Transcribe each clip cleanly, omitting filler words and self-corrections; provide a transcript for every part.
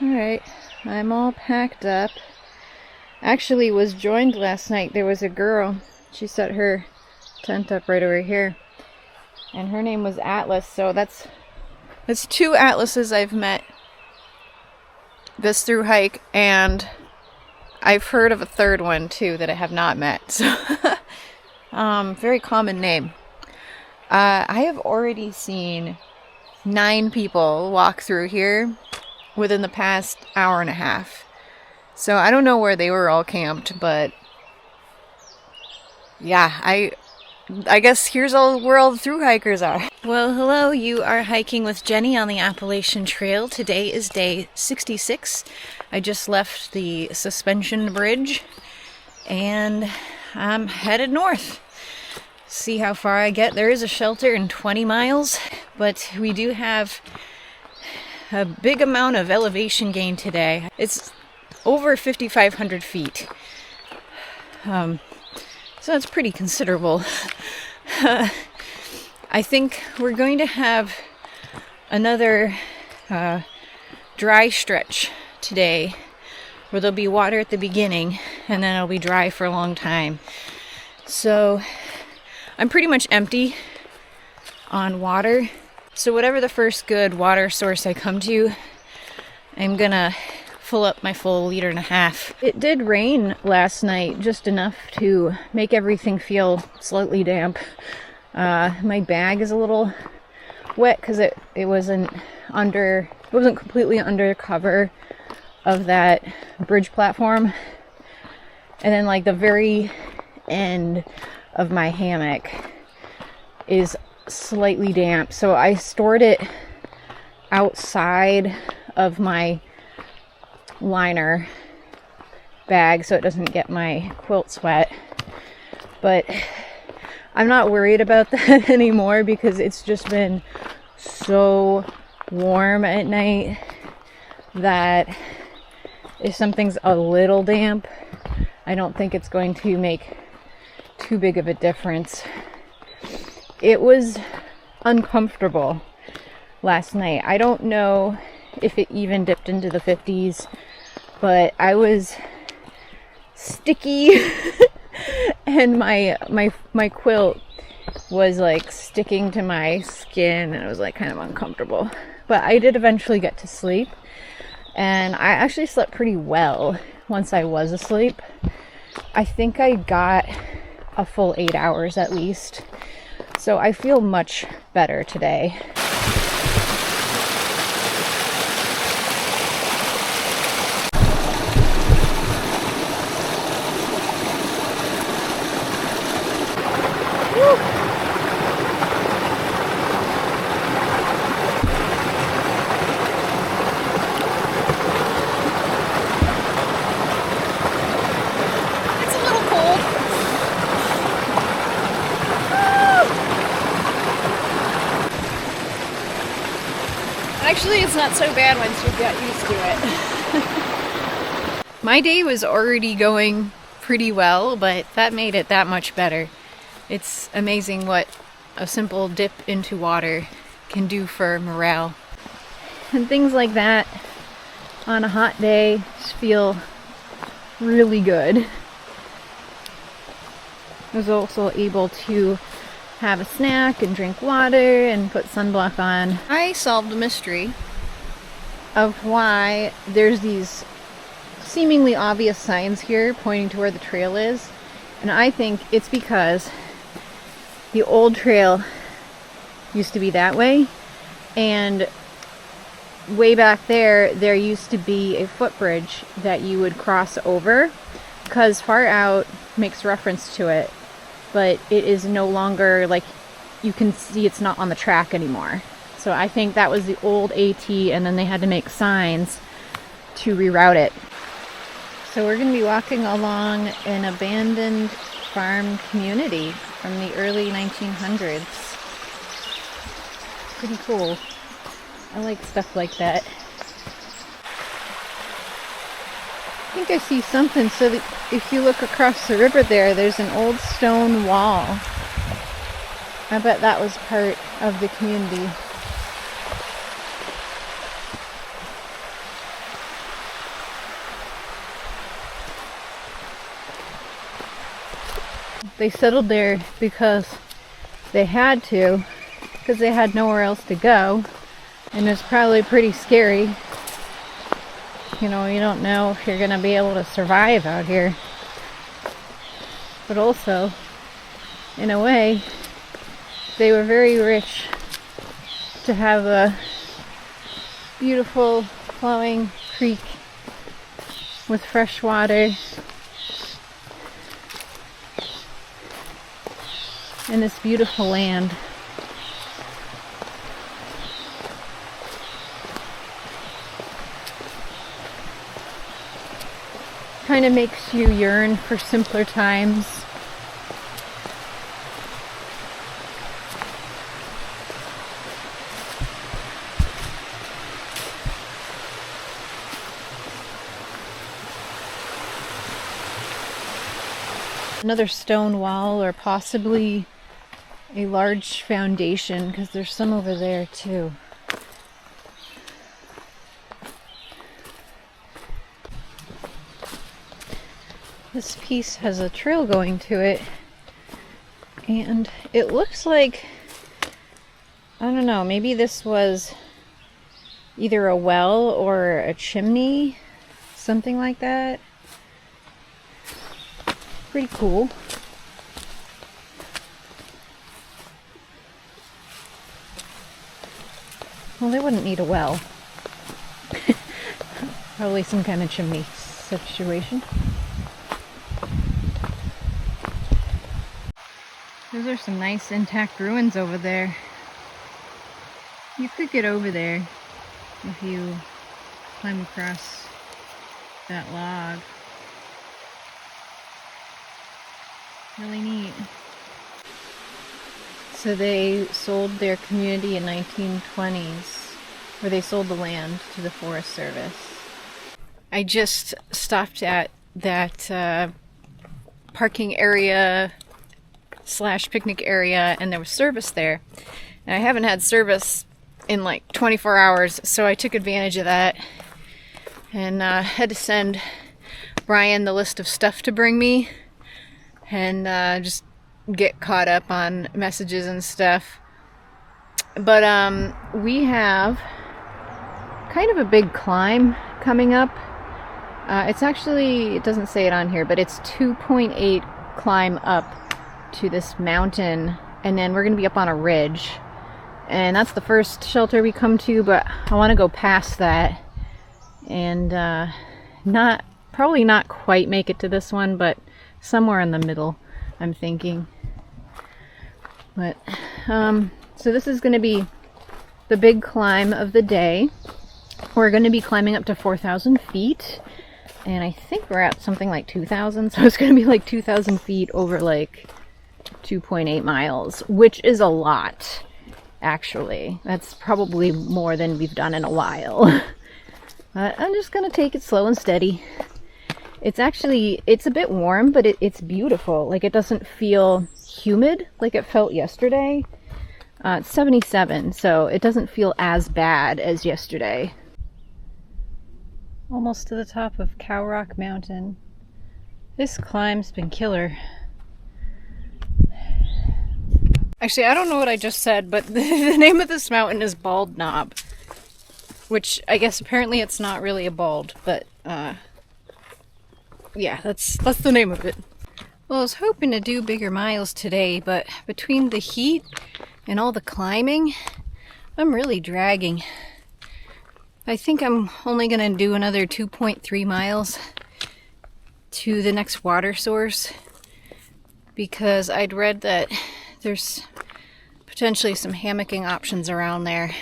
Alright, I'm all packed up. Actually was joined last night. There was a girl. She set her tent up right over here. And her name was Atlas, so that's two Atlases I've met this through hike, and I've heard of a third one too that I have not met. So very common name. I have already seen 9 people walk through here within the past hour and a half. So I don't know where they were all camped, but yeah, I guess here's where all the thru hikers are. Well, hello, you are hiking with Jenny on the Appalachian Trail. Today is day 66. I just left the suspension bridge and I'm headed north. See how far I get. There is a shelter in 20 miles, but we do have a big amount of elevation gain today. It's over 5,500 feet. So it's pretty considerable. I think we're going to have another dry stretch today where there'll be water at the beginning and then it'll be dry for a long time. So I'm pretty much empty on water. So whatever the first good water source I come to, I'm gonna fill up my full 1.5 liters. It did rain last night, just enough to make everything feel slightly damp. My bag is a little wet because it wasn't completely under cover of that bridge platform. And then like the very end of my hammock is slightly damp, so I stored it outside of my liner bag so it doesn't get my quilts wet. But I'm not worried about that anymore because it's just been so warm at night that if something's a little damp, I don't think it's going to make too big of a difference. It was uncomfortable last night. I don't know if it even dipped into the 50s, but I was sticky and my quilt was like sticking to my skin and it was like kind of uncomfortable. But I did eventually get to sleep, and I actually slept pretty well once I was asleep. I think I got a full 8 hours at least. So I feel much better today. Woo. It's a little cold. Actually, it's not so bad once you get used to it. My day was already going pretty well, but that made it that much better. It's amazing what a simple dip into water can do for morale. And things like that on a hot day just feel really good. I was also able to have a snack and drink water and put sunblock on. I solved the mystery of why there's these seemingly obvious signs here pointing to where the trail is, and I think it's because the old trail used to be that way, and way back there used to be a footbridge that you would cross over, because Far Out makes reference to it, but it is no longer, like, you can see it's not on the track anymore. So I think that was the old AT, and then they had to make signs to reroute it. So we're going to be walking along an abandoned farm community from the early 1900s. Pretty cool. I like stuff like that. I think I see something. So that if you look across the river there's an old stone wall. I bet that was part of the community. they settled there because they had to, because they had nowhere else to go, and it's probably pretty scary. You know, you don't know if you're gonna be able to survive out here. But also, in a way, they were very rich to have a beautiful flowing creek with fresh water and this beautiful land. Kind of makes you yearn for simpler times. Another stone wall, or possibly a large foundation, because there's some over there too. This piece has a trail going to it, and it looks like, I don't know, maybe this was either a well or a chimney, something like that. Pretty cool. Well, they wouldn't need a well. Probably some kind of chimney situation. Those are some nice intact ruins over there. You could get over there if you climb across that log. Really neat. So they sold their community in 1920s, or they sold the land to the Forest Service. I just stopped at that parking area / picnic area, and there was service there. And I haven't had service in like 24 hours, so I took advantage of that and had to send Brian the list of stuff to bring me and just get caught up on messages and stuff. But we have kind of a big climb coming up. It's actually, it doesn't say it on here, but it's 2.8 climb up to this mountain, and then we're going to be up on a ridge, and that's the first shelter we come to, but I want to go past that and probably not quite make it to this one, but somewhere in the middle, I'm thinking. But so this is going to be the big climb of the day. We're going to be climbing up to 4,000 feet, and I think we're at something like 2,000, so it's going to be like 2,000 feet over like 2.8 miles, which is a lot, actually. That's probably more than we've done in a while. But I'm just gonna take it slow and steady. It's a bit warm, but it's beautiful. Like, it doesn't feel humid like it felt yesterday. It's 77, so it doesn't feel as bad as yesterday. Almost to the top of Cow Rock Mountain. This climb's been killer. Actually, I don't know what I just said, but the name of this mountain is Bald Knob, which I guess apparently it's not really a bald, but yeah, that's the name of it. Well, I was hoping to do bigger miles today, but between the heat and all the climbing, I'm really dragging. I think I'm only gonna do another 2.3 miles to the next water source, because I'd read that there's potentially some hammocking options around there.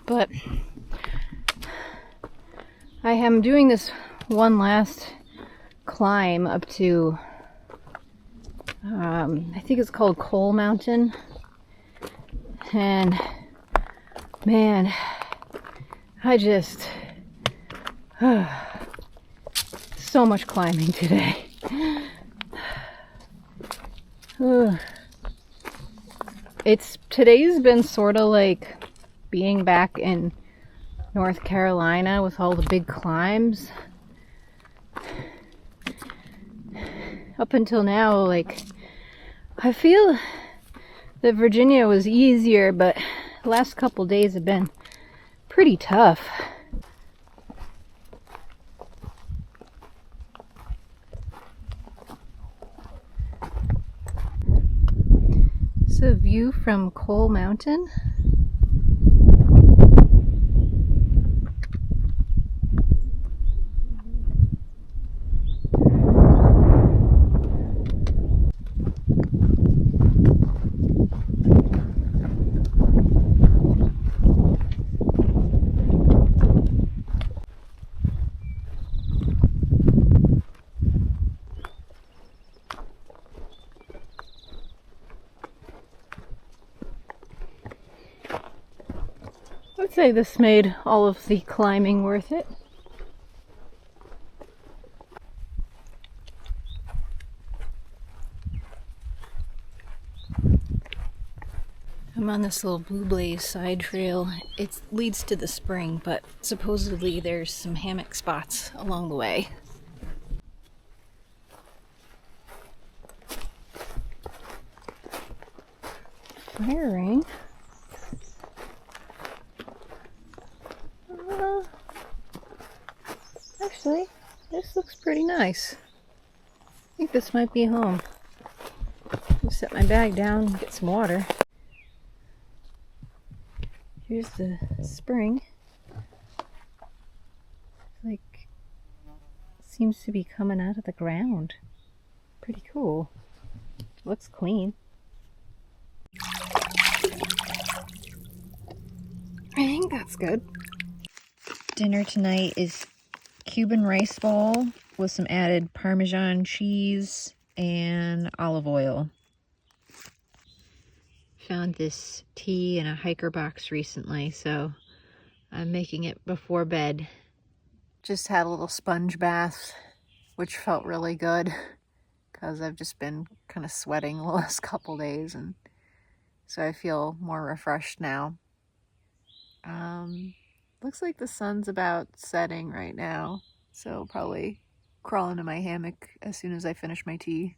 But I am doing this one last climb up to, I think it's called Coal Mountain. And man, I just, so much climbing today. Today's been sort of like being back in North Carolina with all the big climbs. up until now, like, I feel that Virginia was easier, but the last couple days have been pretty tough. It's a view from Coal Mountain. I'd say this made all of the climbing worth it. I'm on this little Blue Blaze side trail. It leads to the spring, but supposedly there's some hammock spots along the way. Firing. Actually, this looks pretty nice. I think this might be home. I'll set my bag down and get some water. Here's the spring. Like, seems to be coming out of the ground. Pretty cool. Looks clean. I think that's good. Dinner tonight is Cuban rice ball with some added Parmesan cheese and olive oil. Found this tea in a hiker box recently, so I'm making it before bed. Just had a little sponge bath, which felt really good because I've just been kind of sweating the last couple days, and so I feel more refreshed now. Looks like the sun's about setting right now, so I'll probably crawl into my hammock as soon as I finish my tea.